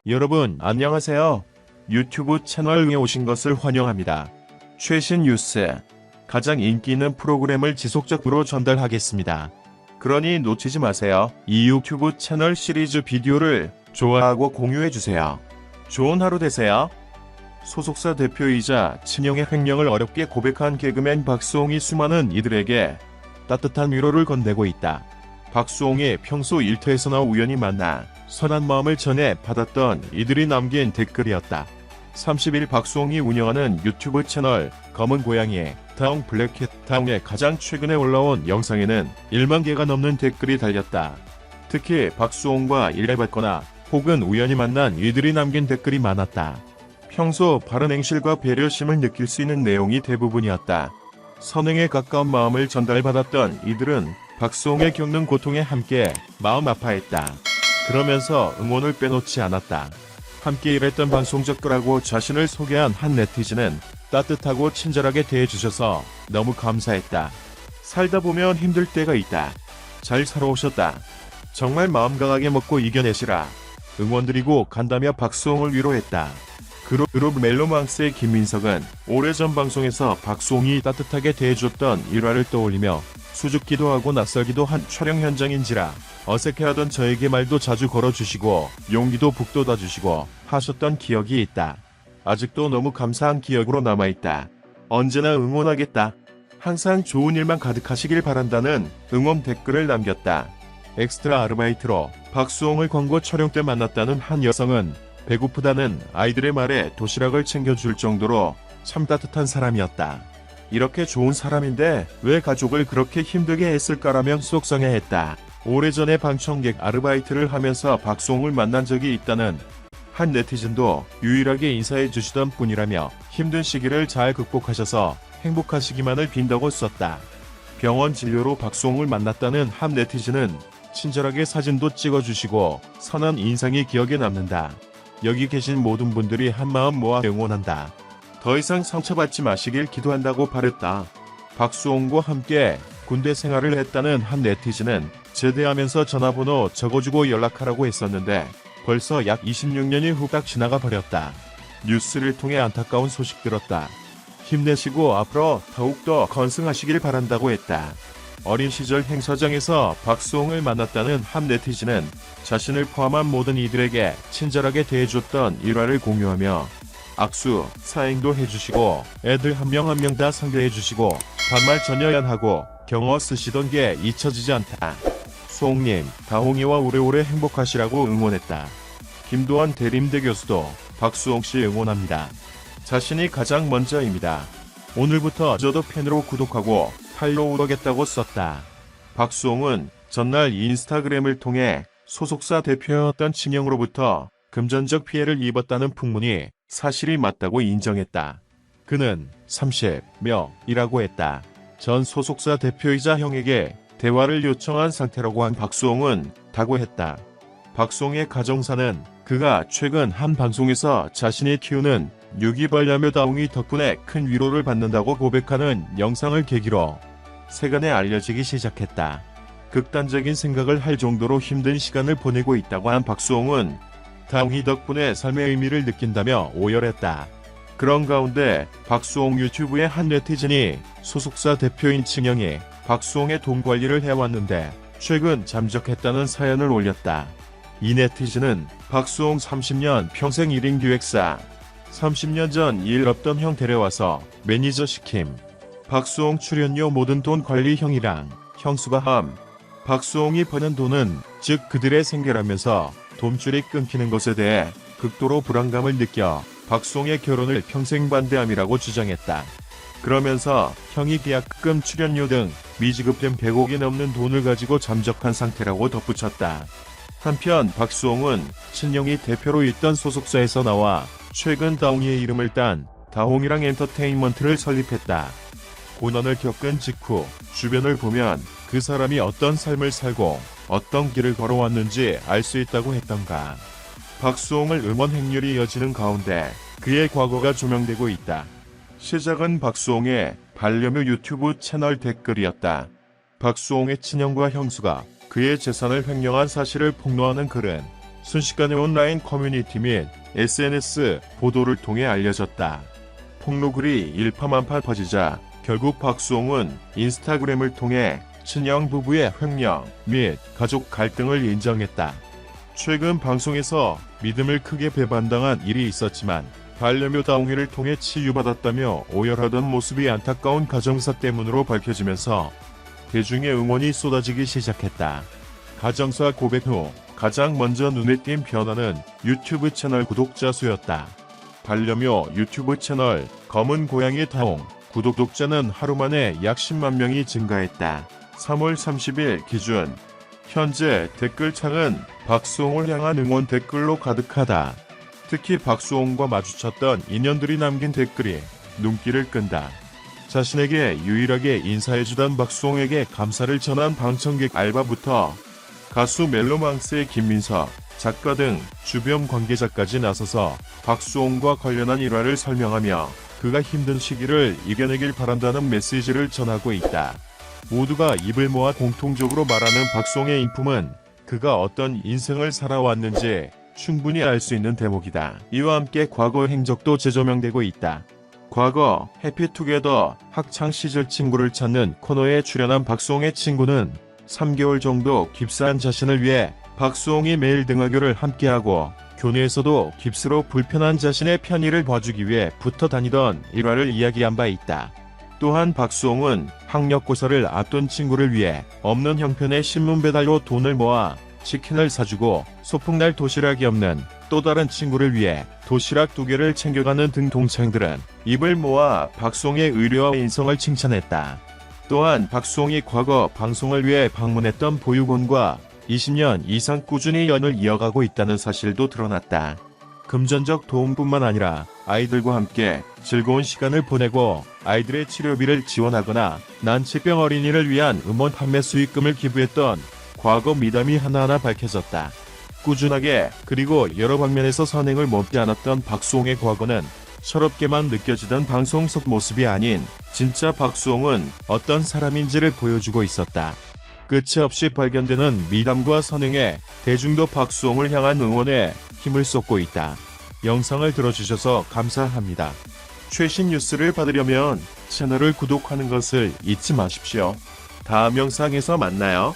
여러분 안녕하세요. 유튜브 채널에 오신 것을 환영합니다. 최신 뉴스, 가장 인기 있는 프로그램을 지속적으로 전달하겠습니다. 그러니 놓치지 마세요. 이 유튜브 채널 시리즈 비디오를 좋아하고 공유해주세요. 좋은 하루 되세요. 소속사 대표이자 친형의 횡령을 어렵게 고백한 개그맨 박수홍이 수많은 이들에게 따뜻한 위로를 건네고 있다. 박수홍이 평소 일터에서나 우연히 만나 선한 마음을 전해 받았던 이들이 남긴 댓글이었다. 30일 박수홍이 운영하는 유튜브 채널 검은 고양이의 다홍 블랙캣 다홍의 가장 최근에 올라온 영상에는 1만 개가 넘는 댓글이 달렸다. 특히 박수홍과 일해봤거나 혹은 우연히 만난 이들이 남긴 댓글이 많았다. 평소 바른 행실과 배려심을 느낄 수 있는 내용이 대부분이었다. 선행에 가까운 마음을 전달받았던 이들은 박수홍의 겪는 고통에 함께 마음 아파했다. 그러면서 응원을 빼놓지 않았다. 함께 일했던 방송적거라고 자신을 소개한 한 네티즌은 따뜻하고 친절하게 대해주셔서 너무 감사했다. 살다 보면 힘들 때가 있다. 잘 살아오셨다. 정말 마음 강하게 먹고 이겨내시라. 응원드리고 간다며 박수홍을 위로했다. 그룹 멜로망스의 김민석은 오래전 방송에서 박수홍이 따뜻하게 대해줬던 일화를 떠올리며 수줍기도 하고 낯설기도 한 촬영 현장인지라 어색해하던 저에게 말도 자주 걸어주시고 용기도 북돋아주시고 하셨던 기억이 있다. 아직도 너무 감사한 기억으로 남아있다. 언제나 응원하겠다. 항상 좋은 일만 가득하시길 바란다는 응원 댓글을 남겼다. 엑스트라 아르바이트로 박수홍을 광고 촬영 때 만났다는 한 여성은 배고프다는 아이들의 말에 도시락을 챙겨줄 정도로 참 따뜻한 사람이었다. 이렇게 좋은 사람인데 왜 가족을 그렇게 힘들게 했을까라며 속상해했다. 오래전에 방청객 아르바이트를 하면서 박수홍을 만난 적이 있다는 한 네티즌도 유일하게 인사해 주시던 분이라며 힘든 시기를 잘 극복하셔서 행복하시기만을 빈다고 썼다. 병원 진료로 박수홍을 만났다는 한 네티즌은 친절하게 사진도 찍어주시고 선한 인상이 기억에 남는다. 여기 계신 모든 분들이 한마음 모아 응원한다. 더 이상 상처받지 마시길 기도한다고 바랬다. 박수홍과 함께 군대 생활을 했다는 한 네티즌은 제대하면서 전화번호 적어주고 연락하라고 했었는데 벌써 약 26년이 후딱 지나가 버렸다. 뉴스를 통해 안타까운 소식 들었다. 힘내시고 앞으로 더욱더 건승하시길 바란다고 했다. 어린 시절 행사장에서 박수홍을 만났다는 한 네티즌은 자신을 포함한 모든 이들에게 친절하게 대해줬던 일화를 공유하며 악수, 사행도 해주시고 애들 한 명 한 명 다 상대해주시고 반말 전혀 안 하고 경어 쓰시던 게 잊혀지지 않다. 수홍님, 다홍이와 오래오래 행복하시라고 응원했다. 김도환 대림대 교수도 박수홍씨 응원합니다. 자신이 가장 먼저입니다. 오늘부터 저도 팬으로 구독하고 팔로우하겠다고 썼다. 박수홍은 전날 인스타그램을 통해 소속사 대표였던 친형으로부터 금전적 피해를 입었다는 풍문이 사실이 맞다고 인정했다. 그는 30명이라고 했다. 전 소속사 대표이자 형에게 대화를 요청한 상태라고 한 박수홍은 다고했다. 박수홍의 가정사는 그가 최근 한 방송에서 자신이 키우는 유기반려묘 다홍이 덕분에 큰 위로를 받는다고 고백하는 영상을 계기로 세간에 알려지기 시작했다. 극단적인 생각을 할 정도로 힘든 시간을 보내고 있다고 한 박수홍은 다홍이 덕분에 삶의 의미를 느낀다며 오열했다. 그런 가운데 박수홍 유튜브의 한 네티즌이 소속사 대표인 친형이 박수홍의 돈 관리를 해왔는데 최근 잠적했다는 사연을 올렸다. 이 네티즌은 박수홍 30년 평생 1인 기획사 30년 전 일 없던 형 데려와서 매니저 시킴. 박수홍 출연료 모든 돈 관리 형이랑 형수가 함. 박수홍이 버는 돈은 즉 그들의 생계라면서 돈줄이 끊기는 것에 대해 극도로 불안감을 느껴 박수홍의 결혼을 평생 반대함이라고 주장했다. 그러면서 형이 계약금, 출연료 등 미지급된 100억이 넘는 돈을 가지고 잠적한 상태라고 덧붙였다. 한편 박수홍은 친형이 대표로 있던 소속사에서 나와 최근 다홍이의 이름을 딴 다홍이랑 엔터테인먼트를 설립했다. 고난을 겪은 직후 주변을 보면 그 사람이 어떤 삶을 살고 어떤 길을 걸어왔는지 알 수 있다고 했던가. 박수홍을 응원 행렬이 이어지는 가운데 그의 과거가 조명되고 있다. 시작은 박수홍의 반려묘 유튜브 채널 댓글이었다. 박수홍의 친형과 형수가 그의 재산을 횡령한 사실을 폭로하는 글은 순식간에 온라인 커뮤니티 및 SNS 보도를 통해 알려졌다. 폭로글이 일파만파 퍼지자 결국 박수홍은 인스타그램을 통해 친형 부부의 횡령 및 가족 갈등을 인정했다. 최근 방송에서 믿음을 크게 배반당한 일이 있었지만 반려묘 다홍이를 통해 치유받았다며 오열하던 모습이 안타까운 가정사 때문으로 밝혀지면서 대중의 응원이 쏟아지기 시작했다. 가정사 고백 후 가장 먼저 눈에 띈 변화는 유튜브 채널 구독자 수였다. 반려묘 유튜브 채널 검은 고양이 다홍 구독자는 하루 만에 약 10만 명이 증가했다. 3월 30일 기준 현재 댓글창은 박수홍을 향한 응원 댓글로 가득하다. 특히 박수홍과 마주쳤던 인연들이 남긴 댓글이 눈길을 끈다. 자신에게 유일하게 인사해주던 박수홍에게 감사를 전한 방청객 알바부터 가수 멜로망스의 김민석, 작가 등 주변 관계자까지 나서서 박수홍과 관련한 일화를 설명하며 그가 힘든 시기를 이겨내길 바란다는 메시지를 전하고 있다. 모두가 입을 모아 공통적으로 말하는 박수홍의 인품은 그가 어떤 인생을 살아왔는지 충분히 알 수 있는 대목이다. 이와 함께 과거 행적도 재조명되고 있다. 과거 해피투게더 학창시절 친구를 찾는 코너에 출연한 박수홍의 친구는 3개월 정도 깁스한 자신을 위해 박수홍이 매일 등하교를 함께하고 교내에서도 깁스로 불편한 자신의 편의를 봐주기 위해 붙어 다니던 일화를 이야기한 바 있다. 또한 박수홍은 학력고사를 앞둔 친구를 위해 없는 형편의 신문 배달로 돈을 모아 치킨을 사주고 소풍날 도시락이 없는 또 다른 친구를 위해 도시락 2개를 챙겨가는 등 동창들은 입을 모아 박수홍의 의료와 인성을 칭찬했다. 또한 박수홍이 과거 방송을 위해 방문했던 보육원과 20년 이상 꾸준히 연을 이어가고 있다는 사실도 드러났다. 금전적 도움뿐만 아니라 아이들과 함께 즐거운 시간을 보내고 아이들의 치료비를 지원하거나 난치병 어린이를 위한 음원 판매 수익금을 기부했던 과거 미담이 하나하나 밝혀졌다. 꾸준하게 그리고 여러 방면에서 선행을 멈지 않았던 박수홍의 과거는 철없게만 느껴지던 방송 속 모습이 아닌 진짜 박수홍은 어떤 사람인지를 보여주고 있었다. 끝이 없이 발견되는 미담과 선행에 대중도 박수홍을 향한 응원에 힘을 쏟고 있다. 영상을 들어주셔서 감사합니다. 최신 뉴스를 받으려면 채널을 구독하는 것을 잊지 마십시오. 다음 영상에서 만나요.